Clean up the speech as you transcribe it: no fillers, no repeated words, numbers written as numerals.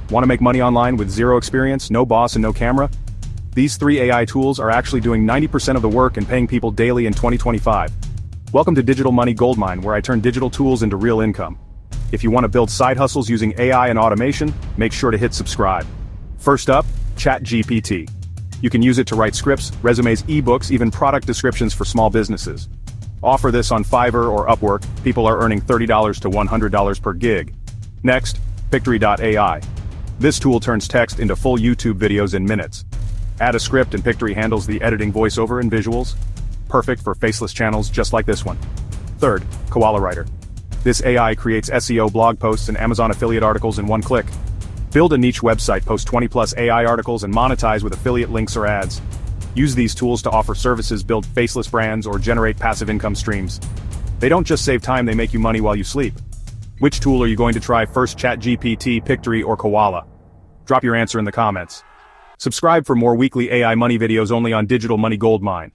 Want to make money online with zero experience, no boss and no camera? These 3 AI tools are actually doing 90% of the work and paying people daily in 2025. Welcome to Digital Money Goldmine, where I turn digital tools into real income. If you want to build side hustles using AI and automation, make sure to hit subscribe. First up, ChatGPT. You can use it to write scripts, resumes, ebooks, even product descriptions for small businesses. Offer this on Fiverr or Upwork, people are earning $30 to $100 per gig. Next, Pictory.ai. This tool turns text into full YouTube videos in minutes. Add a script and Pictory handles the editing, voiceover, and visuals. Perfect for faceless channels just like this one. Third, Koala Writer. This AI creates SEO blog posts and Amazon affiliate articles in one click. Build a niche website, post 20+ AI articles, and monetize with affiliate links or ads. Use these tools to offer services, build faceless brands, or generate passive income streams. They don't just save time, they make you money while you sleep. Which tool are you going to try first, ChatGPT, Pictory, or Koala? Drop your answer in the comments. Subscribe for more weekly AI money videos only on Digital Money Goldmine.